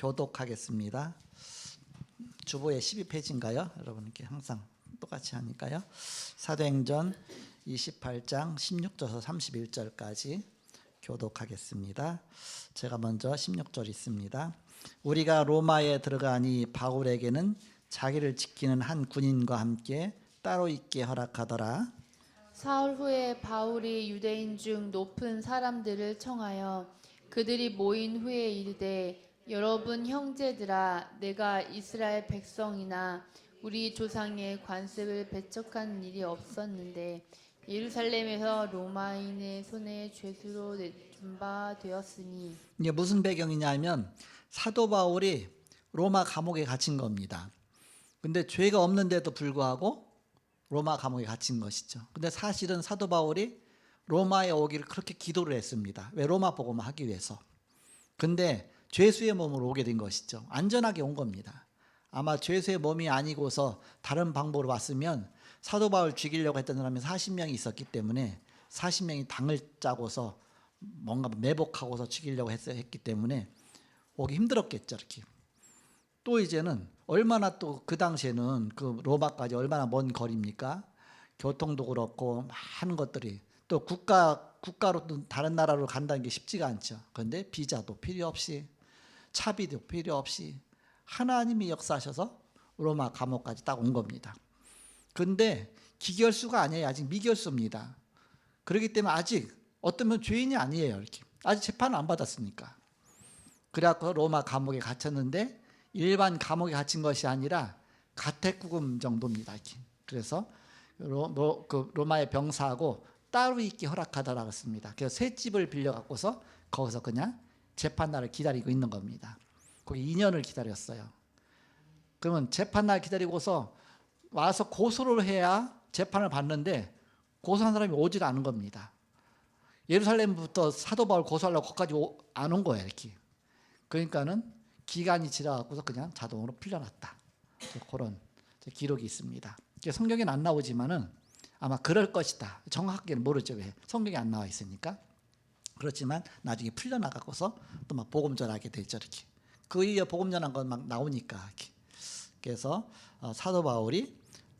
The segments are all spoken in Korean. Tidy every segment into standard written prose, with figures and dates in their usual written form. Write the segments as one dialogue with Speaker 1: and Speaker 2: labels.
Speaker 1: 교독하겠습니다. 주보에 12페이지인가요? 여러분께 항상 똑같이 하니까요. 사도행전 28장 16절에서 31절까지 교독하겠습니다. 제가 먼저 16절 있습니다. 우리가 로마에 들어가니 바울에게는 자기를 지키는 한 군인과 함께 따로 있게 허락하더라.
Speaker 2: 사흘 후에 바울이 유대인 중 높은 사람들을 청하여 그들이 모인 후에 이르되, 여러분 형제들아, 내가 이스라엘 백성이나 우리 조상의 관습을 배척한 일이 없었는데 예루살렘에서 로마인의 손에 죄수로 내준 바 되었으니.
Speaker 1: 이게 무슨 배경이냐면 사도 바울이 로마 감옥에 갇힌 겁니다. 근데 죄가 없는데도 불구하고 로마 감옥에 갇힌 것이죠. 근데 사실은 사도 바울이 로마에 오기를 그렇게 기도를 했습니다. 왜? 로마 복음을 하기 위해서. 근데 죄수의 몸으로 오게 된 것이죠. 안전하게 온 겁니다. 아마 죄수의 몸이 아니고서 다른 방법으로 왔으면 사도 바울 죽이려고 했던 사람이 40명이 있었기 때문에 40명이 당을 짜고서 뭔가 매복하고서 죽이려고 했기 때문에 오기 힘들었겠죠. 이렇게. 또 이제는 얼마나 또 그 당시에는 그 로마까지 얼마나 먼 거리입니까? 교통도 그렇고 많은 것들이 또 국가로 또 다른 나라로 간다는 게 쉽지가 않죠. 그런데 비자도 필요 없이 차비도 필요 없이 하나님이 역사하셔서 로마 감옥까지 딱 온 겁니다. 근데 기결수가 아니에요. 아직 미결수입니다. 그렇기 때문에 아직 어쩌면 죄인이 아니에요. 이렇게. 아직 재판을 안 받았으니까. 그래갖고 로마 감옥에 갇혔는데 일반 감옥에 갇힌 것이 아니라 가택구금 정도입니다. 이렇게. 그래서 로마의 병사하고 따로 있게 허락하더라고 했습니다. 그래서 새 집을 빌려갖고서 거기서 그냥 재판날을 기다리고 있는 겁니다. 거기 2년을 기다렸어요. 그러면 재판날 기다리고서 와서 고소를 해야 재판을 받는데 고소한 사람이 오질 않은 겁니다. 예루살렘부터 사도 바울 고소하려고 거기까지 안 온 거예요. 이렇게. 그러니까는 기간이 지나갖고서 그냥 자동으로 풀려났다. 그런 기록이 있습니다. 성경에는 안 나오지만은 아마 그럴 것이다. 정확하게는 모르죠. 왜? 성경에 안 나와 있으니까. 그렇지만 나중에 풀려나가고서 또 막 복음 전하게 되죠. 이렇게. 그 이후에 복음 전한 건 막 나오니까. 이렇게. 그래서 사도 바울이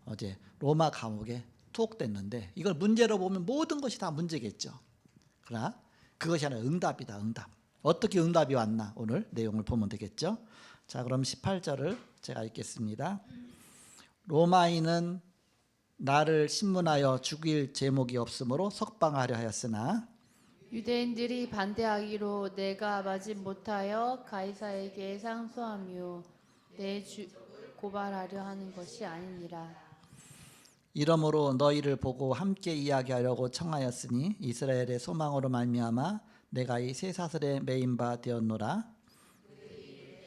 Speaker 1: 어제 로마 감옥에 투옥됐는데 이걸 문제로 보면 모든 것이 다 문제겠죠. 그러나 그것이 아니라 응답이다. 응답. 어떻게 응답이 왔나 오늘 내용을 보면 되겠죠. 자, 그럼 18절을 제가 읽겠습니다. 로마인은 나를 신문하여 죽일 제목이 없으므로 석방하려 하였으나
Speaker 2: 유대인들이 반대하기로 내가 마지 못하여 가이사에게 상소하며 고발하려 하는 것이 아니니라.
Speaker 1: 이러므로 너희를 보고 함께 이야기하려고 청하였으니 이스라엘의 소망으로 말미암아 내가 이 쇠사슬에 매인 바 되었노라.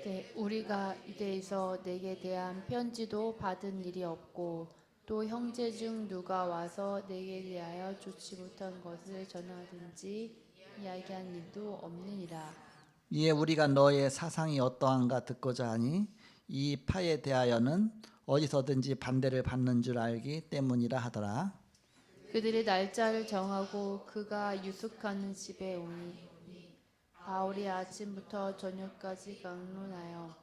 Speaker 2: 네, 우리가 유대에서 내게 대한 편지도 받은 일이 없고 또 형제 중 누가 와서 내게 대하여 좋지 못한 것을 전하든지 이야기한 일도 없느니라.
Speaker 1: 이에 우리가 너의 사상이 어떠한가 듣고자 하니 이 파에 대하여는 어디서든지 반대를 받는 줄 알기 때문이라 하더라.
Speaker 2: 그들이 날짜를 정하고 그가 유숙하는 집에 오니 바울이 아침부터 저녁까지 강론하여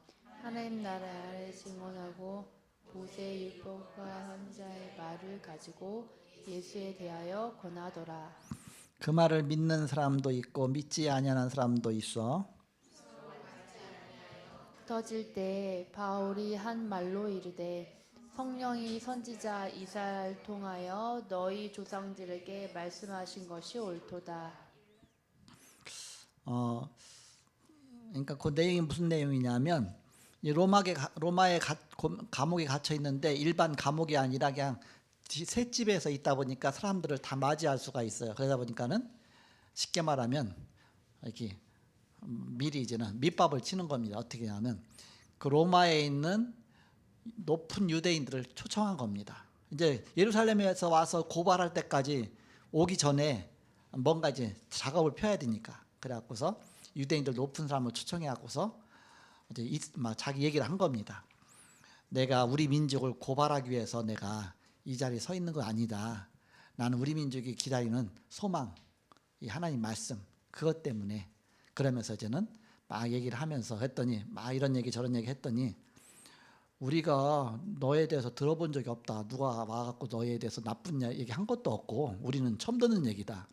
Speaker 2: 하나님 나라를 증언하고 모세 율법과 선지자의 말을 가지고 예수에 대하여 권하더라.
Speaker 1: 그 말을 믿는 사람도 있고 믿지 아니하는 사람도 있어.
Speaker 2: 터질 때 바울이 한 말로 이르되, 성령이 선지자 이사야를 통하여 너희 조상들에게 말씀하신 것이 옳도다.
Speaker 1: 그러니까 그 내용이 무슨 내용이냐면 로마의 감옥에 갇혀 있는데 일반 감옥이 아니라 그냥 셋집에서 있다 보니까 사람들을 다 맞이할 수가 있어요. 그러다 보니까는 쉽게 말하면 이렇게 미리 이제는 밑밥을 치는 겁니다. 어떻게 하면 그 로마에 있는 높은 유대인들을 초청한 겁니다. 이제 예루살렘에서 와서 고발할 때까지 오기 전에 뭔가 이제 작업을 펴야 되니까 그래갖고서 유대인들 높은 사람을 초청해 갖고서 이제 막 자기 얘기를 한 겁니다. 내가 우리 민족을 고발하기 위해서 내가 이 자리에 서 있는 건 아니다. 나는 우리 민족이 기다리는 소망, 이 하나님 말씀 그것 때문에 그러면서 이제는 막 얘기를 하면서 했더니 막 이런 얘기 저런 얘기 했더니 우리가 너에 대해서 들어본 적이 없다. 누가 와갖고 너에 대해서 나쁜 얘기 한 것도 없고 우리는 처음 듣는 얘기다.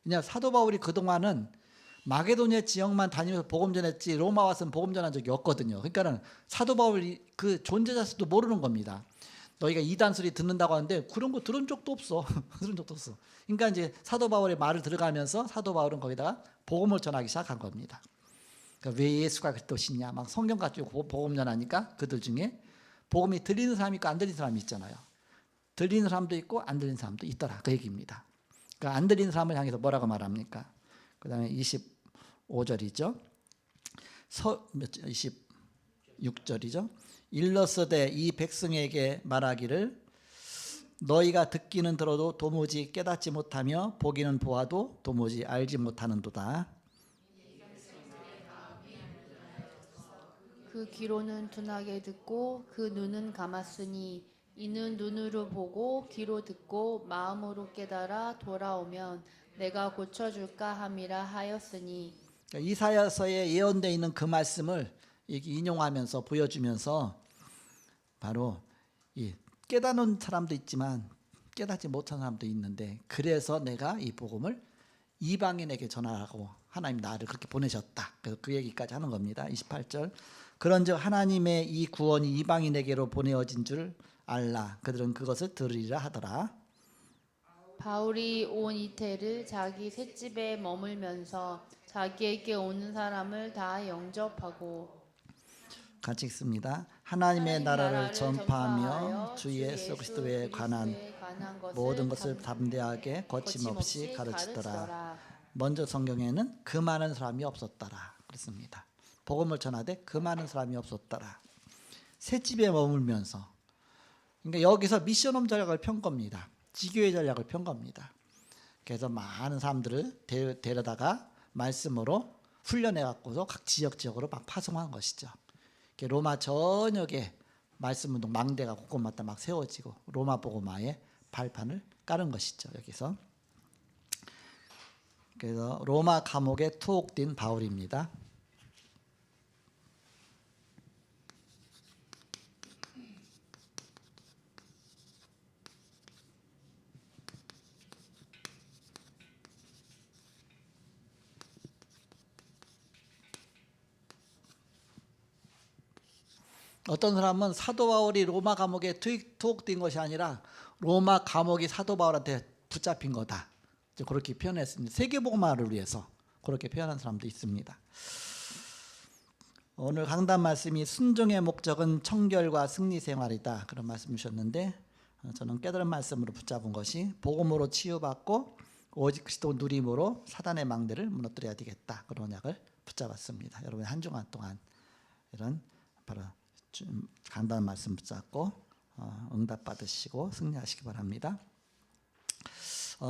Speaker 1: 그냥 사도 바울이 그동안은 마게도니아 지역만 다니면서 복음 전했지 로마 와서는 복음 전한 적이 없거든요. 그러니까는 사도 바울이 그 존재 자체도 모르는 겁니다. 너희가 이단 소리 듣는다고 하는데 그런 거 들은 적도 없어. 들은 적도 없어. 그러니까 이제 사도 바울의 말을 들어가면서 사도 바울은 거기다가 복음을 전하기 시작한 겁니다. 그러니까 왜 예수가 그리스도시냐 막 성경 가지고 복음 전하니까 그들 중에 복음이 들리는 사람이 있고 안 들리는 사람이 있잖아요. 들리는 사람도 있고 안 들리는 사람도 있더라. 그 얘기입니다. 그러니까 안 들리는 사람을 향해서 뭐라고 말합니까? 그 다음에 25절이죠. 26절이죠. 일러스되 이 백성에게 말하기를 너희가 듣기는 들어도 도무지 깨닫지 못하며 보기는 보아도 도무지 알지 못하는도다.
Speaker 2: 그 귀로는 둔하게 듣고 그 눈은 감았으니 이는 눈으로 보고 귀로 듣고 마음으로 깨달아 돌아오면 내가 고쳐줄까 함이라 하였으니.
Speaker 1: 이사야서에 예언되어 있는 그 말씀을 인용하면서 보여주면서 바로 이 깨닫는 사람도 있지만 깨닫지 못하는 사람도 있는데 그래서 내가 이 복음을 이방인에게 전하라고 하나님 나를 그렇게 보내셨다. 그래서 그 얘기까지 하는 겁니다. 28절 그런즉 하나님의 이 구원이 이방인에게로 보내어진 줄 알라. 그들은 그것을 들으리라 하더라.
Speaker 2: 바울이 온 이태를 자기 셋집에 머물면서 자기에게 오는 사람을 다 영접하고
Speaker 1: 같이 읽습니다. 하나님의 나라를 전파하며 주 예수 그리스도에 관한 모든 것을 담대하게 거침없이 가르치더라. 먼저 성경에는 그 많은 사람이 없었더라 그랬습니다. 복음을 전하되 그 많은 사람이 없었더라. 셋집에 머물면서 그러니까 여기서 미션홈 전략을 편 겁니다. 지교회 전략을 편 겁니다. 그래서 많은 사람들을 데려다가 말씀으로 훈련해 갖고서 각 지역적으로 막 파송한 것이죠. 로마 전역에 말씀운동 망대가 곳곳마다 막 세워지고 로마 복음화의 발판을 깔은 것이죠. 여기서 그래서 로마 감옥에 투옥된 바울입니다. 어떤 사람은 사도 바울이 로마 감옥에 투옥된 것이 아니라 로마 감옥이 사도 바울한테 붙잡힌 거다. 그렇게 표현했습니다. 세계복음화를 위해서 그렇게 표현한 사람도 있습니다. 오늘 강단 말씀이 순종의 목적은 청결과 승리 생활이다. 그런 말씀 주셨는데 저는 깨달은 말씀으로 붙잡은 것이 복음으로 치유받고 오직 그리스도 누림으로 사단의 망대를 무너뜨려야 되겠다. 그런 약을 붙잡았습니다. 여러분 한 주간 동안 이런 바로 간단한 말씀 붙잡고 응답 받으시고 승리하시기 바랍니다.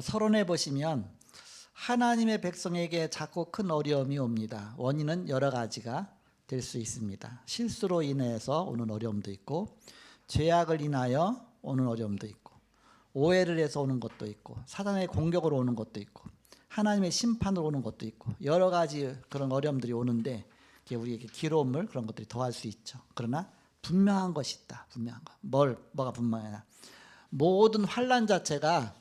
Speaker 1: 서론에 보시면 하나님의 백성에게 자꾸 큰 어려움이 옵니다. 원인은 여러 가지가 될 수 있습니다. 실수로 인해서 오는 어려움도 있고 죄악을 인하여 오는 어려움도 있고 오해를 해서 오는 것도 있고 사단의 공격으로 오는 것도 있고 하나님의 심판으로 오는 것도 있고 여러 가지 그런 어려움들이 오는데 우리에게 기로움을 그런 것들이 더할 수 있죠. 그러나 분명한 것이 있다. 분명한 거. 뭐가 분명하냐? 모든 환난 자체가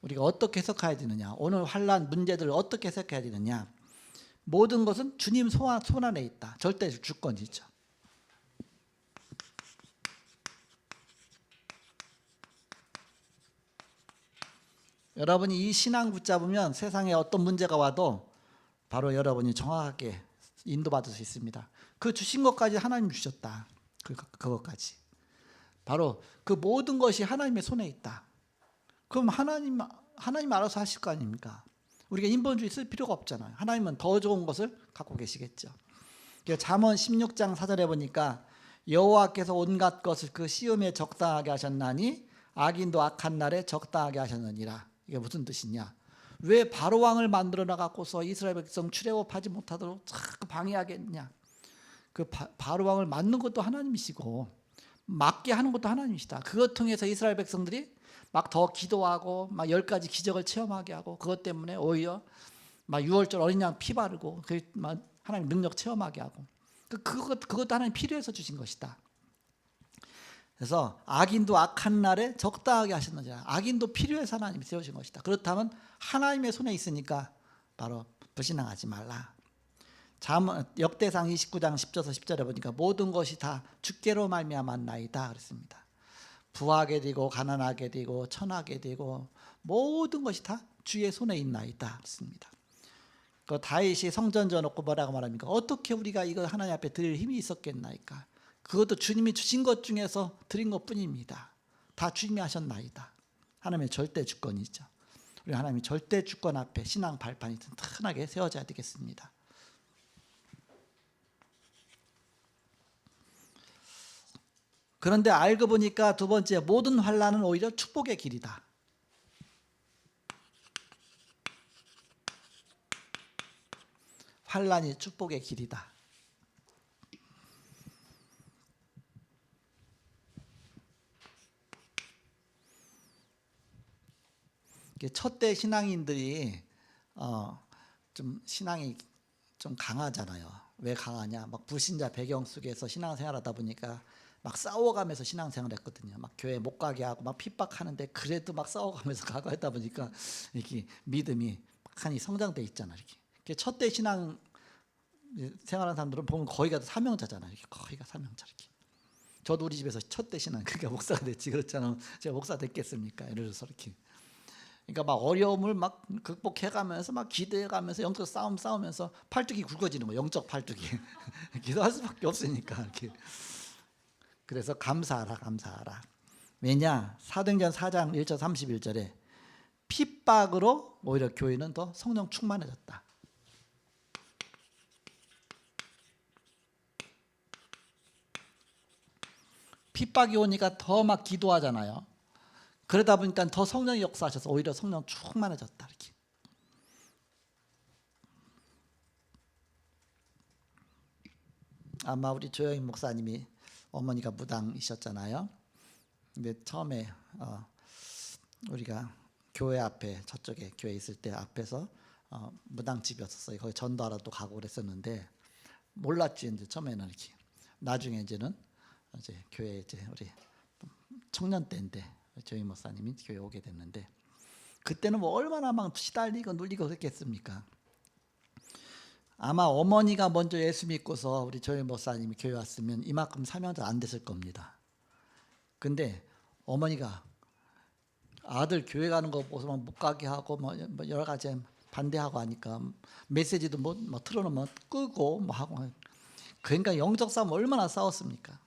Speaker 1: 우리가 어떻게 해석해야 되느냐? 오늘 환난 문제들을 어떻게 해석해야 되느냐? 모든 것은 주님 손 안에 있다. 절대 주권이죠. 여러분이 이 신앙 붙잡으면 세상에 어떤 문제가 와도 바로 여러분이 정확하게 인도받을 수 있습니다. 그 주신 것까지 하나님 주셨다. 그것까지. 바로 그 모든 것이 하나님의 손에 있다. 그럼 하나님 알아서 하실 거 아닙니까? 우리가 인본주의 쓸 필요가 없잖아요. 하나님은 더 좋은 것을 갖고 계시겠죠. 잠언 16장 4절에 보니까 여호와께서 온갖 것을 그 시험에 적당하게 하셨나니 악인도 악한 날에 적당하게 하셨느니라. 이게 무슨 뜻이냐? 왜 바로 왕을 만들어 나가고서 이스라엘 백성 출애굽하지 못하도록 자꾸 방해하겠냐? 그 바로 왕을 만든 것도 하나님이시고 막게 하는 것도 하나님이시다. 그것 통해서 이스라엘 백성들이 막 더 기도하고 막 10가지 기적을 체험하게 하고 그것 때문에 오히려 막 6월절 어린 양 피 바르고 막 하나님 능력 체험하게 하고 그것도 하나님 필요해서 주신 것이다. 그래서 악인도 악한 날에 적당하게 하셨느니라. 악인도 필요해서 하나님이 세우신 것이다. 그렇다면 하나님의 손에 있으니까 바로 불신앙하지 말라. 역대상 29장 10절에서 10절에 보니까 모든 것이 다 주께로 말미암았나이다 그랬습니다. 부하게 되고 가난하게 되고 천하게 되고 모든 것이 다 주의 손에 있나이다 그랬습니다. 그 다윗이 성전 져놓고 뭐라고 말합니까? 어떻게 우리가 이거 하나님 앞에 드릴 힘이 있었겠나이까? 그것도 주님이 주신 것 중에서 드린 것뿐입니다. 다 주님이 하셨나이다. 하나님의 절대 주권이죠. 우리 하나님의 절대 주권 앞에 신앙 발판이 튼튼하게 세워져야 되겠습니다. 그런데 알고 보니까 두 번째, 모든 환난은 오히려 축복의 길이다. 환난이 축복의 길이다. 첫대 신앙인들이 좀 신앙이 좀 강하잖아요. 왜 강하냐? 막 불신자 배경 속에서 신앙생활하다 보니까 막 싸워가면서 신앙생활을 했거든요. 막 교회 못 가게 하고 막 핍박하는데 그래도 막 싸워가면서 가고 했다 보니까 이렇게 믿음이 많이 성장돼 있잖아요. 이렇게 첫대 신앙 생활하는 사람들은 보면 거의가 사명자잖아요. 이렇게 거의가 사명자 이렇게. 저도 우리 집에서 첫대 신앙 그러니까 목사가 됐지 그렇잖아요. 제가 목사 됐겠습니까? 예를 들어서 이렇게. 그러니까 막 어려움을 막 극복해가면서 막 기도해가면서 영적 싸우면서 팔뚝이 굵어지는 거예요. 영적 팔뚝이. 기도할 수밖에 없으니까 이렇게. 그래서 감사하라. 왜냐? 사도행전 4장 1절 31절에 핍박으로 오히려 교회는 더 성령 충만해졌다. 핍박이 오니까 더 막 기도하잖아요. 그러다 보니까 더 성령이 역사하셔서 오히려 성령 충만해졌다. 이렇게. 아마 우리 조영인 목사님이 어머니가 무당이셨잖아요. 근데 처음에 우리가 교회 앞에 저쪽에 교회 있을 때 앞에서 무당집이었었어요. 거기 전도하러 또 가고 그랬었는데 몰랐지 이제 처음에는 이렇게. 나중에 이제는 이제 교회 이제 우리 청년 때인데 조영인 목사님이 교회 오게 됐는데 그때는 뭐 얼마나 막 시달리고 눌리고 그랬겠습니까? 아마 어머니가 먼저 예수 믿고서 우리 조영인 목사님이 교회 왔으면 이만큼 사명자 안 됐을 겁니다. 근데 어머니가 아들 교회 가는 거 보고서만 못 가게 하고 뭐 여러 가지 반대하고 하니까 메시지도 뭐 틀어놓으면 끄고 뭐 하고 그러니까 영적 싸움 얼마나 싸웠습니까?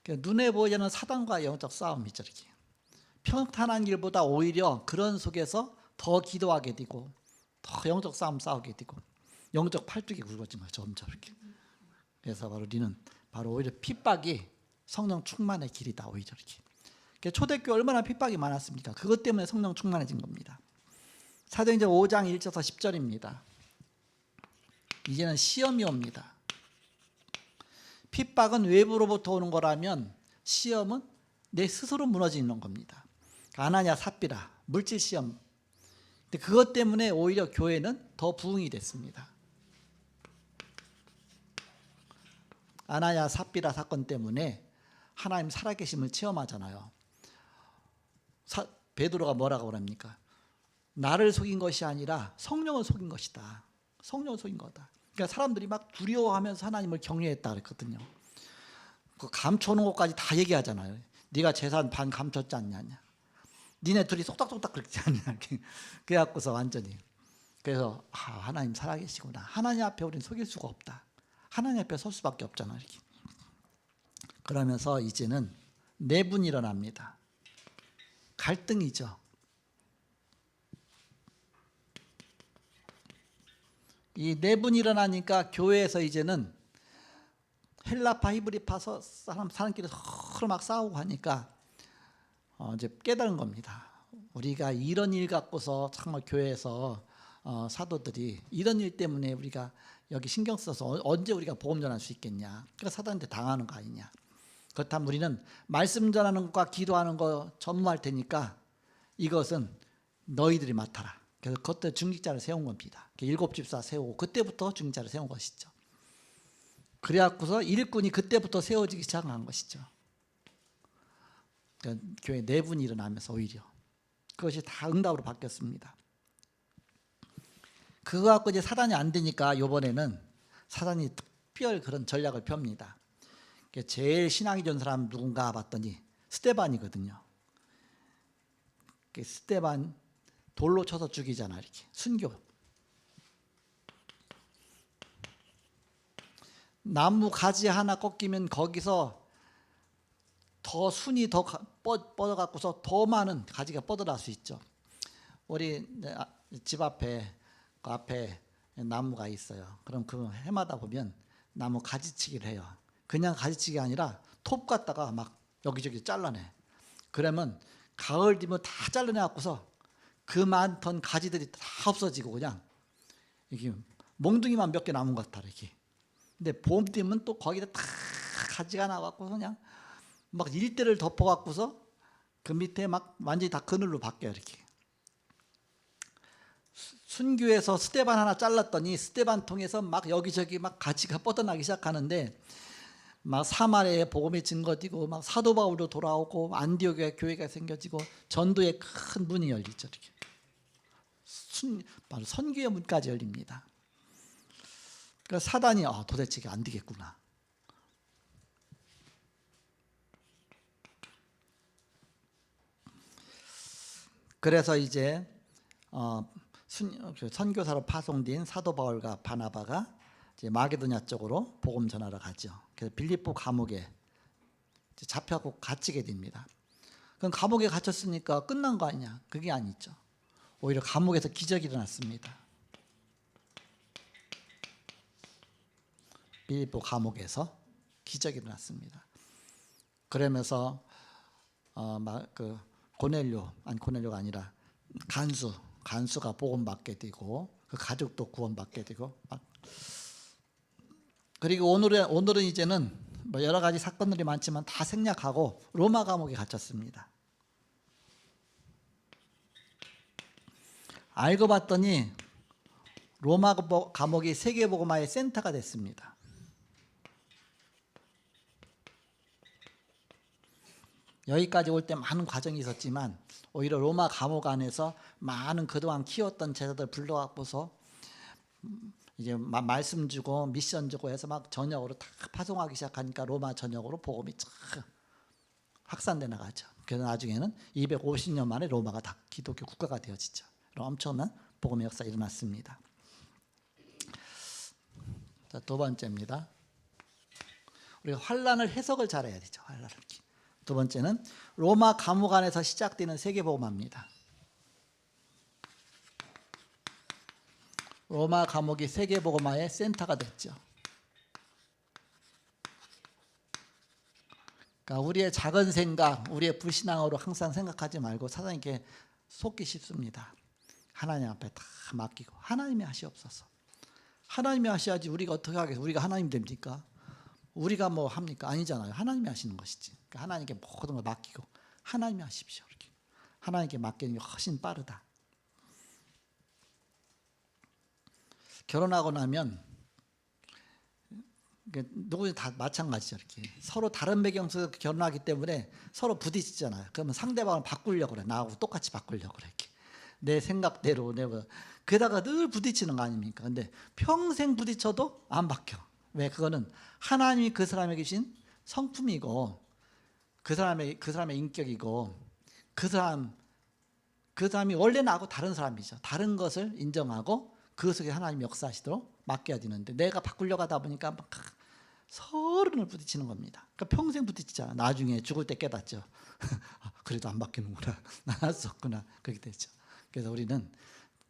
Speaker 1: 눈에 보이는 사단과 영적 싸움이죠. 이렇게 평탄한 길보다 오히려 그런 속에서 더 기도하게 되고 더 영적 싸움 싸우게 되고 영적 팔뚝이 굵어진 거예요. 점점 이렇게. 그래서 바로 우리는 바로 오히려 핍박이 성령 충만의 길이다. 오히려 이렇게. 초대교회 얼마나 핍박이 많았습니까? 그것 때문에 성령 충만해진 겁니다. 사도행전 5장 1절에서 10절입니다. 이제는 시험이 옵니다. 핍박은 외부로부터 오는 거라면 시험은 내 스스로 무너지는 겁니다. 아나냐 삽비라 물질 시험. 근데 그것 때문에 오히려 교회는 더 부흥이 됐습니다. 아나냐 삽비라 사건 때문에 하나님 살아계심을 체험하잖아요. 베드로가 뭐라고 그럽니까? 나를 속인 것이 아니라 성령을 속인 것이다. 성령을 속인 거다. 그러니까 사람들이 막 두려워하면서 하나님을 경외했다 그랬거든요. 그 감춰놓은 것까지 다 얘기하잖아요. 네가 재산 반 감췄지 않냐. 니네 둘이 속닥속닥 그랬지 않냐. 그래갖고서 완전히. 그래서 하나님 살아계시구나. 하나님 앞에 우리는 속일 수가 없다. 하나님 앞에 설 수밖에 없잖아. 이렇게. 그러면서 이제는 내분이 일어납니다. 갈등이죠. 이 내분이 일어나니까 교회에서 이제는 헬라파 히브리파 사람끼리 서로 막 싸우고 하니까 이제 깨달은 겁니다. 우리가 이런 일 갖고서 정말 교회에서 사도들이 이런 일 때문에 우리가 여기 신경 써서 언제 우리가 복음 전할 수 있겠냐. 그러니까 사단한테 당하는 거 아니냐. 그렇다면 우리는 말씀 전하는 것과 기도하는 거 전무할 테니까 이것은 너희들이 맡아라. 그래서 그때 중직자를 세운 겁니다. 7집사 세우고 그때부터 중직자를 세운 것이죠. 그래갖고서 일꾼이 그때부터 세워지기 시작한 것이죠. 그러니까 교회 내분이 일어나면서 오히려 그것이 다 응답으로 바뀌었습니다. 그거 갖고 이제 사단이 안 되니까 이번에는 사단이 특별 그런 전략을 펴니다. 제일 신앙이 좋은 사람 누군가 봤더니 스데반이거든요. 스데반 돌로 쳐서 죽이잖아. 이렇게 순교. 나무 가지 하나 꺾이면 거기서 더 순이 더 뻗어갖고서 더 많은 가지가 뻗어날 수 있죠. 우리 집 앞에 그 앞에 나무가 있어요. 그럼 그 해마다 보면 나무 가지치기를 해요. 그냥 가지치기 아니라 톱 갖다가 막 여기저기 잘라내. 그러면 가을 되면 다 잘라내갖고서 그 많던 가지들이 다 없어지고 그냥 이게 몽둥이만 몇 개 남은 것 같아 이렇게. 근데 봄 되면 또 거기다 다 가지가 나와갖고 그냥 막 일대를 덮어갖고서 그 밑에 막 완전히 다 그늘로 바뀌어요 이렇게. 순교에서 스데반 하나 잘랐더니 스데반 통해서 막 여기저기 막 가지가 뻗어나기 시작하는데 막 사마리아에 복음이 증거되고 막 사도 바울도 돌아오고 안디옥에 교회가 생겨지고 전도에 큰 문이 열리죠 이렇게. 바로 선교의 문까지 열립니다. 그러니까 사단이 도대체 이게 안 되겠구나. 그래서 이제 선교사로 파송된 사도 바울과 바나바가 이제 마게도냐 쪽으로 복음 전하러 가죠. 그래서 빌립보 감옥에 잡혀갖고 갇히게 됩니다. 그럼 감옥에 갇혔으니까 끝난 거 아니냐? 그게 아니죠. 오히려 감옥에서 기적이 일어났습니다. 빌립보 감옥에서 기적이 일어났습니다. 그러면서 그 고넬료가 아니라 간수가 복음 받게 되고 그 가족도 구원받게 되고 그리고 오늘은 이제는 뭐 여러 가지 사건들이 많지만 다 생략하고 로마 감옥에 갇혔습니다. 알고 봤더니 로마 감옥이 세계복음화의 센터가 됐습니다. 여기까지 올 때 많은 과정이 있었지만 오히려 로마 감옥 안에서 많은 그동안 키웠던 제자들 불러갖고서 이제 말씀 주고 미션 주고 해서 막 전역으로 다 파송하기 시작하니까 로마 전역으로 복음이 쫙 확산돼 나가죠. 그래서 나중에는 250년 만에 로마가 다 기독교 국가가 되어지죠. 엄청난 복음의 역사가 일어났습니다. 자, 두 번째입니다. 우리가 환란을 해석을 잘해야 되죠. 환란을. 두 번째는 로마 감옥 안에서 시작되는 세계복음화입니다. 로마 감옥이 세계복음화의 센터가 됐죠. 그러니까 우리의 작은 생각, 우리의 불신앙으로 항상 생각하지 말고 사단에게 속기 쉽습니다. 하나님 앞에 다 맡기고 하나님이 하시옵소서. 하나님이 하셔야지 우리가 어떻게 하겠어요? 우리가 하나님 됩니까? 우리가 뭐 합니까? 아니잖아요. 하나님이 하시는 것이지. 그러니까 하나님께 모든 걸 맡기고 하나님이 하십시오. 이렇게. 하나님께 맡기는 게 훨씬 빠르다. 결혼하고 나면 누구나 다 마찬가지죠. 이렇게 서로 다른 배경 속에서 결혼하기 때문에 서로 부딪히잖아요. 그러면 상대방을 바꾸려고 그래. 나하고 똑같이 바꾸려고 그래. 이렇게. 내 생각대로 그러다가 늘 부딪히는 거 아닙니까? 근데 평생 부딪혀도 안 바뀌어. 왜? 그거는 하나님이 그 사람에게 주신 성품이고 그 사람의 인격이고 그 사람이 원래 나하고 다른 사람이죠. 다른 것을 인정하고 그 속에 하나님이 역사하시도록 맡겨야 되는데 내가 바꾸려고 하다 보니까 막 서른을 부딪히는 겁니다. 그러니까 평생 부딪히잖아. 나중에 죽을 때 깨닫죠. 그래도 안 바뀌는구나. 나았었구나. 그렇게 되죠. 그래서 우리는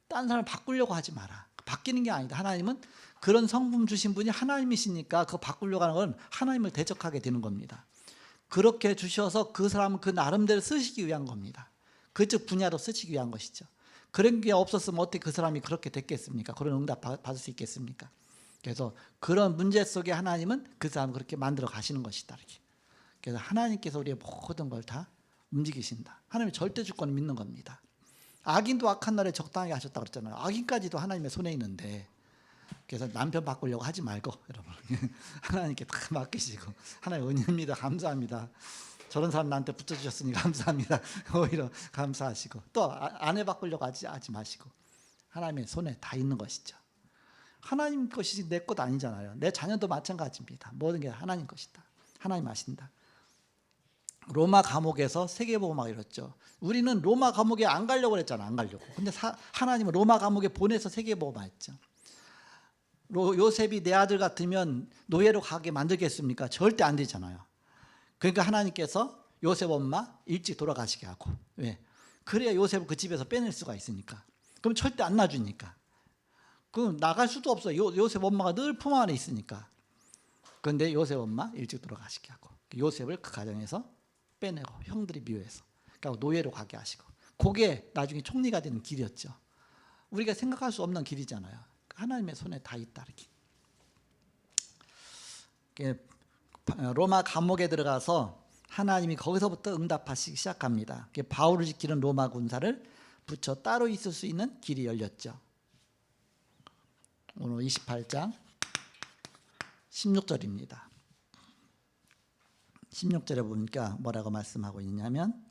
Speaker 1: 딴 사람을 바꾸려고 하지 마라. 바뀌는 게 아니다. 하나님은 그런 성품 주신 분이 하나님이시니까 그거 바꾸려고 하는 건 하나님을 대적하게 되는 겁니다. 그렇게 주셔서 그 사람은 그 나름대로 쓰시기 위한 겁니다. 그쪽 분야로 쓰시기 위한 것이죠. 그런 게 없었으면 어떻게 그 사람이 그렇게 됐겠습니까? 그런 응답 받을 수 있겠습니까? 그래서 그런 문제 속에 하나님은 그 사람을 그렇게 만들어 가시는 것이다. 이렇게. 그래서 하나님께서 우리의 모든 걸 다 움직이신다. 하나님의 절대 주권을 믿는 겁니다. 악인도 악한 날에 적당하게 하셨다 그랬잖아요. 악인까지도 하나님의 손에 있는데, 그래서 남편 바꾸려고 하지 말고 여러분 하나님께 다 맡기시고, 하나님 은혜입니다. 감사합니다. 저런 사람 나한테 붙여주셨으니 감사합니다. 오히려 감사하시고, 또 아내 바꾸려고 하지 마시고 하나님의 손에 다 있는 것이죠. 하나님 것이 내 것 아니잖아요. 내 자녀도 마찬가지입니다. 모든 게 하나님 것이다. 하나님 아신다. 로마 감옥에서 세계복음화가 이뤘죠. 우리는 로마 감옥에 안 가려고 그랬잖아. 안 가려고. 근데 하나님은 로마 감옥에 보내서 세계복음화했죠. 요셉이 내 아들 같으면 노예로 가게 만들겠습니까? 절대 안 되잖아요. 그러니까 하나님께서 요셉 엄마 일찍 돌아가시게 하고, 왜? 그래야 요셉을 그 집에서 빼낼 수가 있으니까. 그럼 절대 안 놔주니까. 그럼 나갈 수도 없어. 요셉 엄마가 늘 품 안에 있으니까. 그런데 요셉 엄마 일찍 돌아가시게 하고, 요셉을 그 가정에서 빼내고, 형들이 미워해서 그러니까 노예로 가게 하시고, 그게 나중에 총리가 되는 길이었죠. 우리가 생각할 수 없는 길이잖아요. 하나님의 손에 다 있다. 이렇게 로마 감옥에 들어가서 하나님이 거기서부터 응답하시기 시작합니다. 바울을 지키는 로마 군사를 붙여 따로 있을 수 있는 길이 열렸죠. 오늘 28장 16절입니다. 16절에 보니까 뭐라고 말씀하고 있냐면,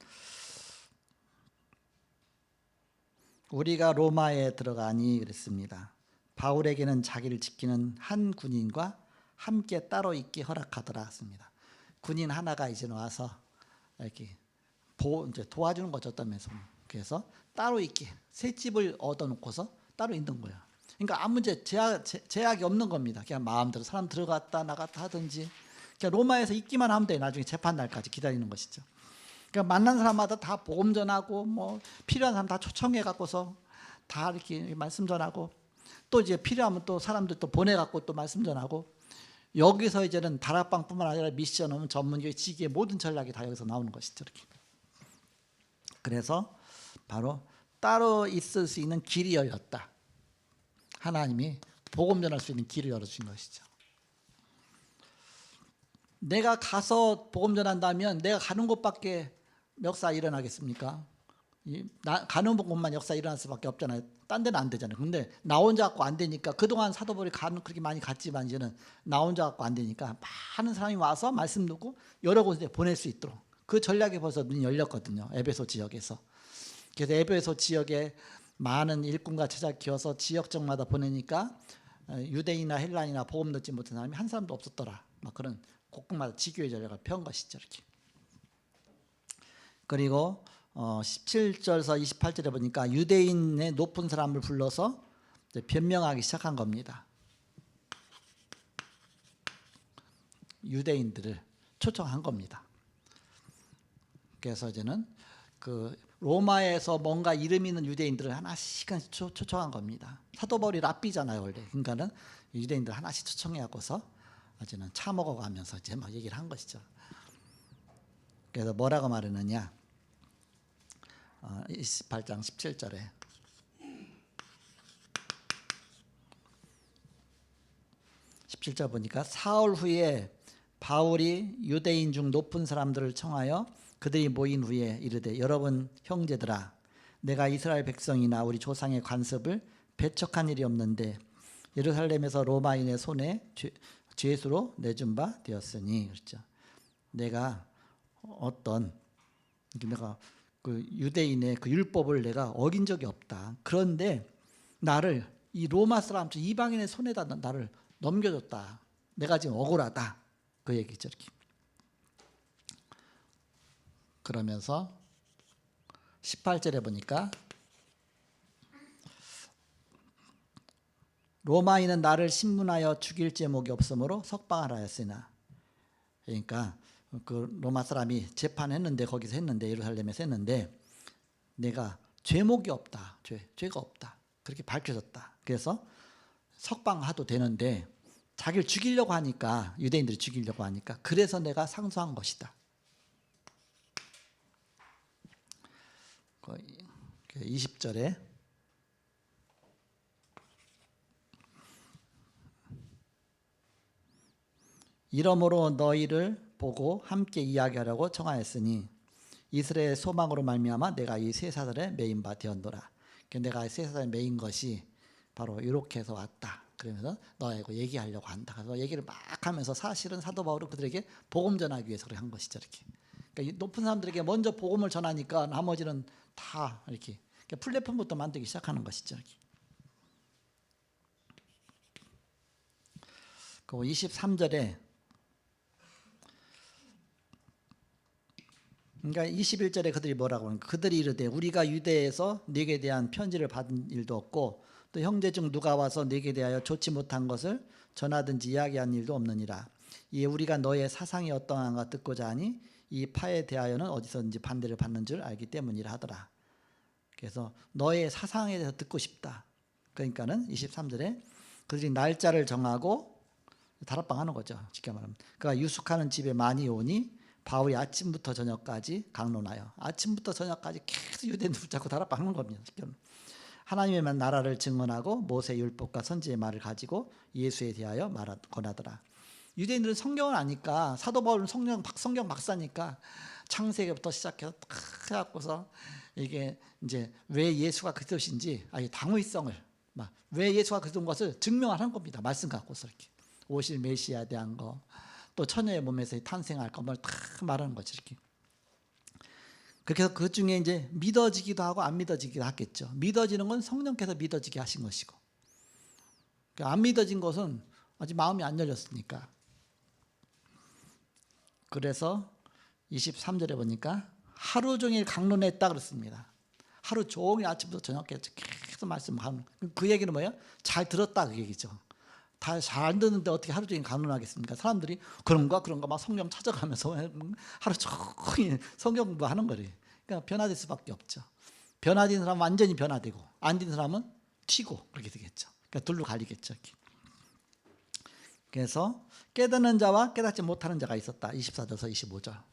Speaker 1: 우리가 로마에 들어가니 그랬습니다. 바울에게는 자기를 지키는 한 군인과 함께 따로 있게 허락하더라 했습니다. 군인 하나가 이제 와서 이렇게 이제 도와주는 거죠. 어떤 면에서. 그래서 따로 있게 새 집을 얻어놓고서 따로 있는 거예요. 그러니까 아무 제약이 없는 겁니다. 그냥 마음대로 사람 들어갔다 나갔다 하든지, 그냥 로마에서 있기만 하면 돼. 나중에 재판 날까지 기다리는 것이죠. 그러니까 만난 사람마다 다 복음 전하고, 뭐 필요한 사람 다 초청해 갖고서 다 이렇게 말씀 전하고, 또 이제 필요하면 또 사람들 또 보내 갖고 또 말씀 전하고, 여기서 이제는 다락방뿐만 아니라 미션은 전문교회 지기의 모든 전략이 다 여기서 나오는 것이죠. 이렇게. 그래서 바로 따로 있을 수 있는 길이 열렸다. 하나님이 복음 전할 수 있는 길을 열어주신 것이죠. 내가 가서 복음 전한다면 내가 가는 곳밖에 역사 일어나겠습니까? 가는 곳만 역사 일어날 수밖에 없잖아요. 딴 데는 안 되잖아요. 근데 나 혼자 갖고 안 되니까, 그동안 사도벌이 그렇게 많이 갔지만 이제는 나 혼자 갖고 안 되니까 많은 사람이 와서 말씀 듣고 여러 곳에 보낼 수 있도록 그 전략이 벌써 문이 열렸거든요. 에베소 지역에서. 그래서 에베소 지역에 많은 일꾼과 제자 키워서 지역적마다 보내니까 유대인이나 헬라인이나 복음 듣지 못한 사람이 한 사람도 없었더라. 막 그런 곳곳마다 지교의 전략을 펴은 것이죠. 이렇게. 그리고 17절에서 28절에 보니까 유대인의 높은 사람을 불러서 변명하기 시작한 겁니다. 유대인들을 초청한 겁니다. 그래서 이제는 그 로마에서 뭔가 이름 있는 유대인들을 하나씩 초청한 겁니다. 사도 바울이 랍비잖아요, 원래. 그러니까는 유대인들 하나씩 초청해갖고서 이제는 차 먹어가면서 이제 막 얘기를 한 것이죠. 그래서 뭐라고 말했느냐? 28장 17절에 보니까, 사흘 후에 바울이 유대인 중 높은 사람들을 청하여 그들이 모인 후에 이르되, 여러분 형제들아, 내가 이스라엘 백성이나 우리 조상의 관습을 배척한 일이 없는데 예루살렘에서 로마인의 손에 죄수로 내준 바 되었으니, 그렇죠. 내가 그 유대인의 그 율법을 내가 어긴 적이 없다. 그런데 나를 이 로마 사람, 이방인의 손에다 나를 넘겨줬다. 내가 지금 억울하다. 그 얘기죠. 이렇게. 그러면서 18절에 보니까, 로마인은 나를 신문하여 죽일 제목이 없으므로 석방하라 했으나, 그러니까 그 로마 사람이 재판했는데, 거기서 했는데, 예루살렘에서 했는데, 내가 죄목이 없다, 죄가 없다, 그렇게 밝혀졌다. 그래서 석방하도 되는데 자기를 죽이려고 하니까, 유대인들이 죽이려고 하니까, 그래서 내가 상소한 것이다. 20절에 이러므로 너희를 보고 함께 이야기하려고 청하였으니, 이스라엘 소망으로 말미암아 내가 이 쇠사슬에 매인 바 되었노라. 내가 쇠사슬에 매인 것이 바로 이렇게 해서 왔다. 그러면서 너하고 얘기하려고 한다. 그래서 얘기를 막 하면서 사실은 사도 바울은 그들에게 복음 전하기 위해서 그렇게 한 것이죠. 이렇게. 그러니까 이 높은 사람들에게 먼저 복음을 전하니까 나머지는 다 이렇게 그러니까 플랫폼부터 만들기 시작하는 것이죠. 이렇게. 그 23절에 그러니까 21절에 그들이 뭐라고 하는가? 그들이 이르되 우리가 유대에서 네게 대한 편지를 받은 일도 없고 또 형제 중 누가 와서 네게 대하여 좋지 못한 것을 전하든지 이야기한 일도 없느니라. 이에 우리가 너의 사상이 어떠한가 듣고자 하니 이 파에 대하여는 어디서든지 반대를 받는 줄 알기 때문이라 하더라. 그래서 너의 사상에 대해서 듣고 싶다. 그러니까는 23절에 그들이 날짜를 정하고 다락방 하는 거죠. 쉽게 말하면 그가 유숙하는 집에 많이 오니 바울이 아침부터 저녁까지 강론하여 아침부터 저녁까지 계속 유대인들 붙잡고 다락방 하는 겁니다. 쉽게 말하면. 하나님의 나라를 증언하고 모세 율법과 선지의 말을 가지고 예수에 대하여 권하더라. 유대인들은 성경을 아니까 사도 바울은 성경 박사니까 창세기부터 시작해서 탁 해갖고서 이게 이제 왜 예수가 그리스도신지 아니 당위성을 막 왜 예수가 그리스도인 것을 증명하는 겁니다. 말씀 갖고서 이렇게 오실 메시아에 대한 거 또 처녀의 몸에서 탄생할 것을 다 말하는 거죠. 이렇게. 그렇게 해서 그 중에 이제 믿어지기도 하고 안 믿어지기도 하겠죠. 믿어지는 건 성령께서 믿어지게 하신 것이고 안 믿어진 것은 아직 마음이 안 열렸으니까. 그래서 23절에 보니까 하루 종일 강론했다 그랬습니다. 하루 종일 아침부터 저녁까지 계속 말씀하는 그 얘기는 뭐예요? 잘 들었다 그 얘기죠. 다 잘 듣는데 어떻게 하루 종일 강론하겠습니까? 사람들이 그런가 막 성경 찾아가면서 하루 종일 성경 공부하는 거래요. 그러니까 변화될 수밖에 없죠. 변화된 사람은 완전히 변화되고 안 된 사람은 튀고 그렇게 되겠죠. 그러니까 둘로 갈리겠죠. 이렇게. 그래서 깨닫는 자와 깨닫지 못하는 자가 있었다. 24절에서 25절.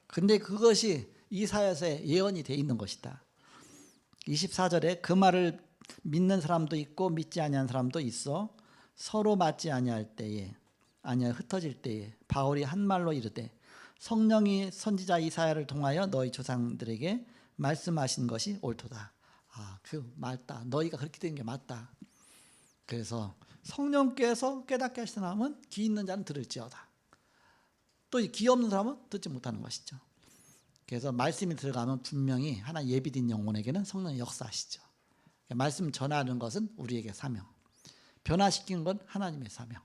Speaker 1: 근데 그것이 이사야서에 예언이 돼 있는 것이다. 24절에 그 말을 믿는 사람도 있고 믿지 아니한 사람도 있어 서로 맞지 아니할 때에 아니야 흩어질 때에 바울이 한 말로 이르되 성령이 선지자 이사야를 통하여 너희 조상들에게 말씀하신 것이 옳도다. 그 맞다. 너희가 그렇게 된 게 맞다. 그래서 성령께서 깨닫게 하신 사람은 귀 있는 자는 들을지어다. 또 귀 없는 사람은 듣지 못하는 것이죠. 그래서 말씀이 들어가면 분명히 하나 예비된 영혼에게는 성령이 역사하시죠. 말씀 전하는 것은 우리에게 사명, 변화시키는 건 하나님의 사명,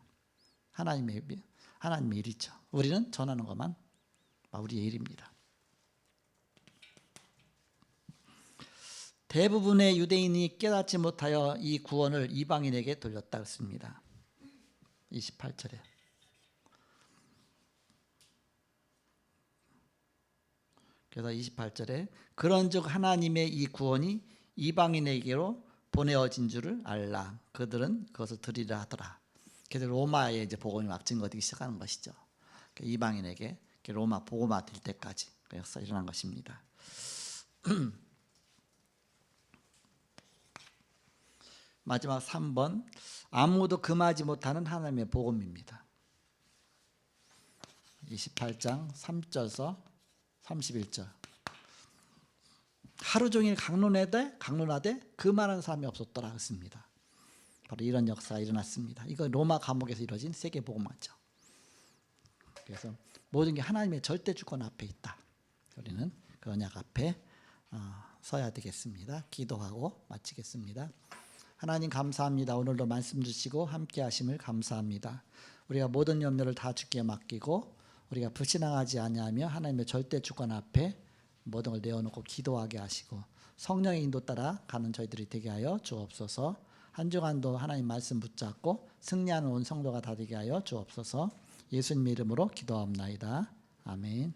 Speaker 1: 하나님의 일이죠. 우리는 전하는 것만 우리의 일입니다. 대부분의 유대인이 깨닫지 못하여 이 구원을 이방인에게 돌렸다 했습니다. 28절에. 그래서 28절에 그런즉 하나님의 이 구원이 이방인에게로 보내어진 줄을 알라. 그들은 그것을 들으리라 하더라. 그래서 로마에 이제 복음이 막 증거되기 시작하는 것이죠. 이방인에게 로마 복음화 될 때까지 역사 일어난 것입니다. 마지막 3번 아무도 금하지 못하는 하나님의 복음입니다. 28장 3절서 31절. 하루 종일 강론하되 금하는 사람이 없었더라 했습니다. 바로 이런 역사가 일어났습니다. 이거 로마 감옥에서 이루어진 세계 복음화죠. 그래서 모든 게 하나님의 절대 주권 앞에 있다. 우리는 그 언약 앞에 서야 되겠습니다. 기도하고 마치겠습니다. 하나님 감사합니다. 오늘도 말씀 주시고 함께 하심을 감사합니다. 우리가 모든 염려를 다 주께 맡기고 우리가 불신앙하지 아니하며 하나님의 절대 주권 앞에 모든 걸 내어놓고 기도하게 하시고 성령의 인도 따라 가는 저희들이 되게 하여 주옵소서. 한 주간도 하나님 말씀 붙잡고 승리하는 온 성도가 다 되게 하여 주옵소서. 예수님의 이름으로 기도하옵나이다. 아멘.